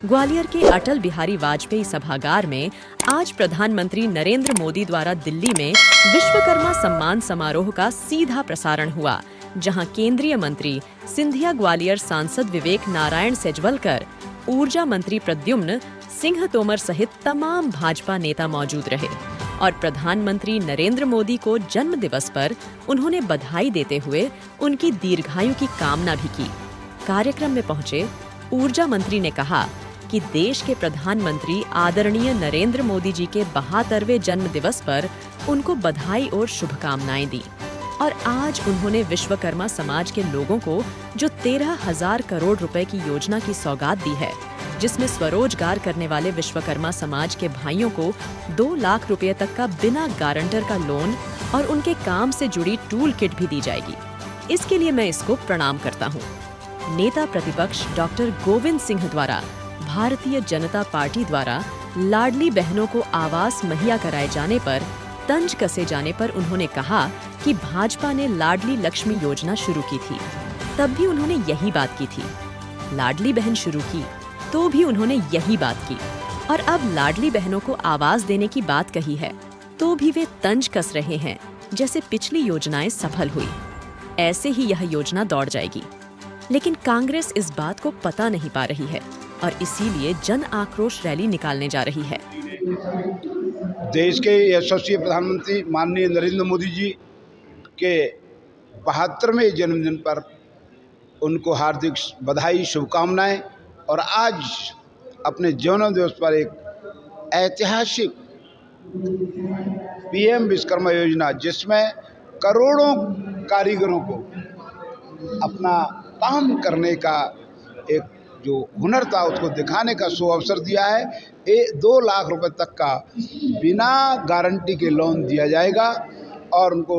ग्वालियर के अटल बिहारी वाजपेयी सभागार में आज प्रधानमंत्री नरेंद्र मोदी द्वारा दिल्ली में विश्वकर्मा सम्मान समारोह का सीधा प्रसारण हुआ, जहां केंद्रीय मंत्री सिंधिया ग्वालियर सांसद विवेक नारायण सेजवलकर, ऊर्जा मंत्री प्रद्युम्न सिंह तोमर सहित तमाम भाजपा नेता मौजूद रहे और प्रधानमंत्री नरेंद्र मोदी को जन्म दिवस पर उन्होंने बधाई देते हुए उनकी दीर्घायु की कामना भी की। कार्यक्रम में पहुंचे ऊर्जा मंत्री ने कहा कि देश के प्रधानमंत्री आदरणीय नरेंद्र मोदी जी के 72वें जन्म दिवस पर उनको बधाई और शुभकामनाएं दी और आज उन्होंने विश्वकर्मा समाज के लोगों को जो 13,000 करोड़ रुपए की योजना की सौगात दी है, जिसमें स्वरोजगार करने वाले विश्वकर्मा समाज के भाइयों को 2 लाख रुपए तक का बिना गारंटर का लोन और उनके काम से जुड़ी टूल किट भी दी जाएगी। इसके लिए मैं इसको प्रणाम करता हूँ। नेता प्रतिपक्ष डॉक्टर गोविंद सिंह द्वारा भारतीय जनता पार्टी द्वारा लाडली बहनों को आवास मुहैया कराए जाने पर तंज कसे जाने पर उन्होंने कहा कि भाजपा ने लाडली लक्ष्मी योजना शुरू की थी, तब भी उन्होंने यही बात की थी। लाडली बहन शुरू की तो भी उन्होंने यही बात की और अब लाडली बहनों को आवास देने की बात कही है तो भी वे तंज कस रहे हैं जैसे पिछली योजनाएं सफल हुई, ऐसे ही यह योजना दौड़ जाएगी। लेकिन कांग्रेस इस बात को पता नहीं पा रही है और इसीलिए जन आक्रोश रैली निकालने जा रही है। देश के यशस्वी प्रधानमंत्री माननीय नरेंद्र मोदी जी के 72वें जन्मदिन पर उनको हार्दिक बधाई, शुभकामनाएं। और आज अपने जन्म दिवस पर एक ऐतिहासिक पीएम विश्वकर्मा योजना, जिसमें करोड़ों कारीगरों को अपना काम करने का एक जो हुनर था उसको दिखाने का अवसर दिया है। 2 लाख रुपए तक का बिना गारंटी के लोन दिया जाएगा और उनको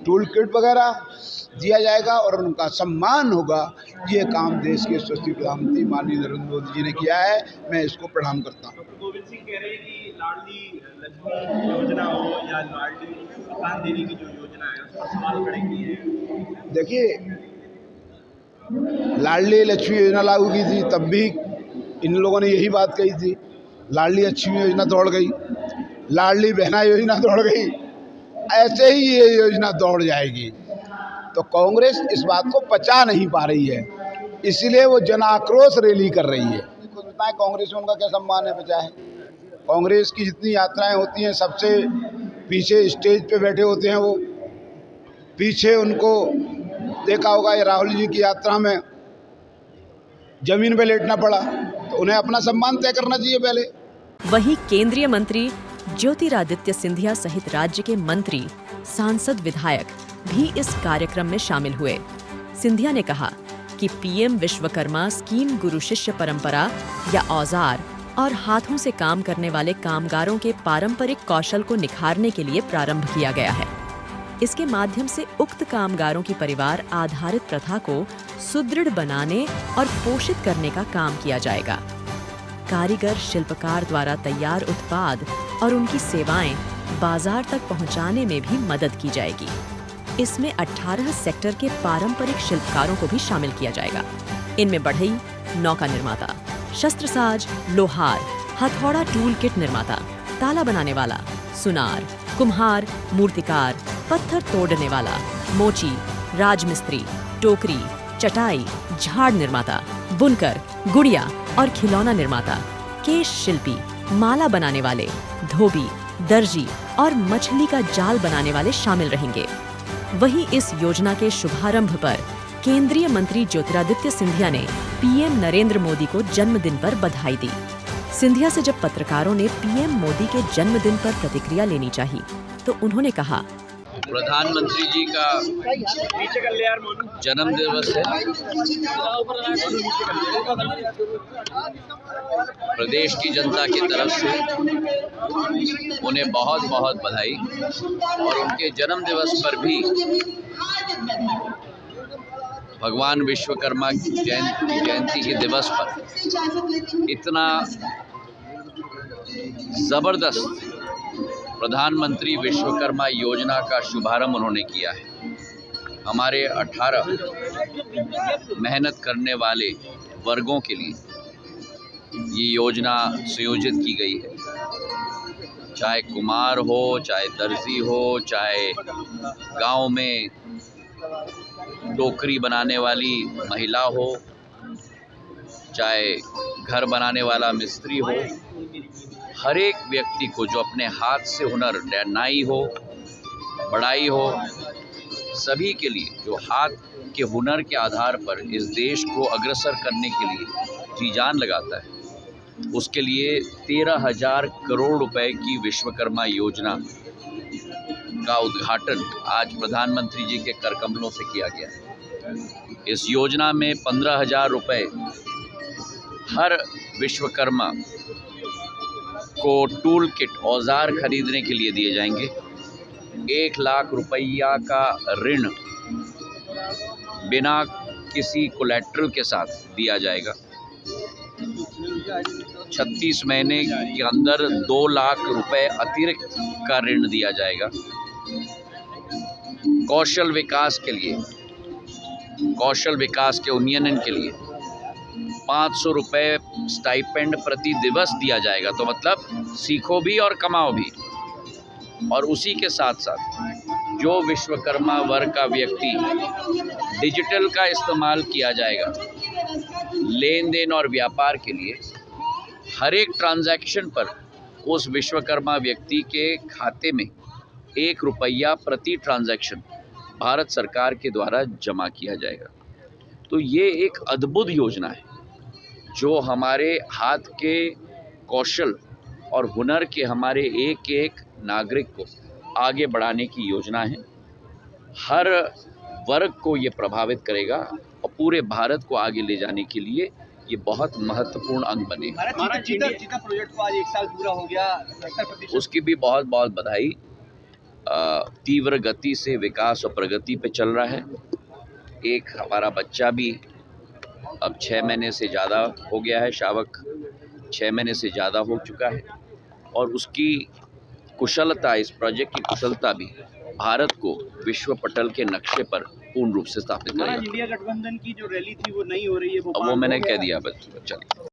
टूल किट वगैरह दिया जाएगा और उनका सम्मान होगा। ये काम देश के यशस्वी प्रधानमंत्री माननीय नरेंद्र मोदी जी ने किया है, मैं इसको प्रणाम करता हूँ। गोविंद सिंह कह रहे हैं कि लाडली लक्ष्मी योजना हो या लाडली मकान देने की जो योजना है उस पर सवाल खड़े किए हैं। देखिए, लाडली लक्ष्मी योजना लागू की थी तब भी इन लोगों ने यही बात कही थी। लाडली लक्ष्मी योजना दौड़ गई, लाडली बहना योजना दौड़ गई, ऐसे ही ये योजना दौड़ जाएगी। तो कांग्रेस इस बात को पचा नहीं पा रही है, इसीलिए वो जन आक्रोश रैली कर रही है। खुद बताएं, कांग्रेस में उनका क्या सम्मान है, बचा है? कांग्रेस की जितनी यात्राएं होती हैं सबसे पीछे स्टेज पे बैठे होते हैं वो। पीछे उनको देखा होगा, ये राहुल जी की यात्रा में जमीन पे लेटना पड़ा, तो उन्हें अपना सम्मान तय करना चाहिए पहले। वहीं केंद्रीय मंत्री ज्योतिरादित्य सिंधिया सहित राज्य के मंत्री, सांसद, विधायक भी इस कार्यक्रम में शामिल हुए। सिंधिया ने कहा कि पीएम विश्वकर्मा स्कीम गुरु शिष्य परंपरा या औजार और हाथों से काम करने वाले कामगारों के पारंपरिक कौशल को निखारने के लिए प्रारंभ किया गया है। इसके माध्यम से उक्त कामगारों की परिवार आधारित प्रथा को सुदृढ़ बनाने और पोषित करने का काम किया जाएगा। कारीगर शिल्पकार द्वारा तैयार उत्पाद और उनकी सेवाएं बाजार तक पहुंचाने में भी मदद की जाएगी। इसमें 18 सेक्टर के पारंपरिक शिल्पकारों को भी शामिल किया जाएगा। इनमें बढ़ई, नौका निर्माता, शस्त्रसाज, लोहार, हथौड़ा टूल किट निर्माता, ताला बनाने वाला, सुनार, कुम्हार, मूर्तिकार, पत्थर तोड़ने वाला, मोची, राजमिस्त्री, टोकरी, चटाई, झाड़ निर्माता, बुनकर, गुड़िया और खिलौना निर्माता, केश शिल्पी, माला बनाने वाले, धोबी, दर्जी और मछली का जाल बनाने वाले शामिल रहेंगे। वहीं इस योजना के शुभारंभ पर केंद्रीय मंत्री ज्योतिरादित्य सिंधिया ने पीएम नरेंद्र मोदी को जन्मदिन पर बधाई दी। सिंधिया से जब पत्रकारों ने पीएम मोदी के जन्मदिन पर प्रतिक्रिया लेनी चाहिए तो उन्होंने कहा, प्रधानमंत्री जी का जन्म दिवस है। प्रदेश की जनता की तरफ से उन्हें बहुत बहुत बधाई। और उनके जन्म दिवस पर भी भगवान विश्वकर्मा की जयंती के दिवस पर इतना ज़बरदस्त प्रधानमंत्री विश्वकर्मा योजना का शुभारंभ उन्होंने किया है। हमारे 18 मेहनत करने वाले वर्गों के लिए ये योजना संयोजित की गई है। चाहे कुम्हार हो, चाहे दर्जी हो, चाहे गांव में टोकरी बनाने वाली महिला हो, चाहे घर बनाने वाला मिस्त्री हो, हर एक व्यक्ति को जो अपने हाथ से हुनर, नाई हो, बढ़ाई हो, सभी के लिए जो हाथ के हुनर के आधार पर इस देश को अग्रसर करने के लिए जी जान लगाता है, उसके लिए 13,000 करोड़ रुपए की विश्वकर्मा योजना का उद्घाटन आज प्रधानमंत्री जी के कर कमलों से किया गया है। इस योजना में 15,000 रुपए हर विश्वकर्मा को टूल किट, औजार खरीदने के लिए दिए जाएंगे। 1 लाख रुपया का ऋण बिना किसी कोलेट्रल के साथ दिया जाएगा। 36 महीने के अंदर 2 लाख रुपए अतिरिक्त का ऋण दिया जाएगा। कौशल विकास के लिए, कौशल विकास के उन्नयन के लिए 500 रुपये स्टाइपेंड प्रति दिवस दिया जाएगा। तो मतलब सीखो भी और कमाओ भी। और उसी के साथ साथ जो विश्वकर्मा वर्ग का व्यक्ति डिजिटल का इस्तेमाल किया जाएगा लेन देन और व्यापार के लिए, हर एक ट्रांजैक्शन पर उस विश्वकर्मा व्यक्ति के खाते में 1 रुपया प्रति ट्रांजैक्शन भारत सरकार के द्वारा जमा किया जाएगा। तो ये एक अद्भुत योजना है जो हमारे हाथ के कौशल और हुनर के हमारे एक एक नागरिक को आगे बढ़ाने की योजना है। हर वर्ग को ये प्रभावित करेगा और पूरे भारत को आगे ले जाने के लिए ये बहुत महत्वपूर्ण अंग बनेगा। चीता प्रोजेक्ट को आज 1 साल पूरा हो गया, 70%। उसकी भी बहुत बहुत बधाई। तीव्र गति से विकास और प्रगति पे चल रहा है। एक हमारा बच्चा भी अब 6 महीने से ज़्यादा हो गया है, शावक 6 महीने से ज़्यादा हो चुका है और उसकी कुशलता, इस प्रोजेक्ट की कुशलता भी भारत को विश्व पटल के नक्शे पर पूर्ण रूप से स्थापित करेगा। इंडिया गठबंधन की जो रैली थी वो नहीं हो रही है, वो मैंने कह दिया। बस चलिए।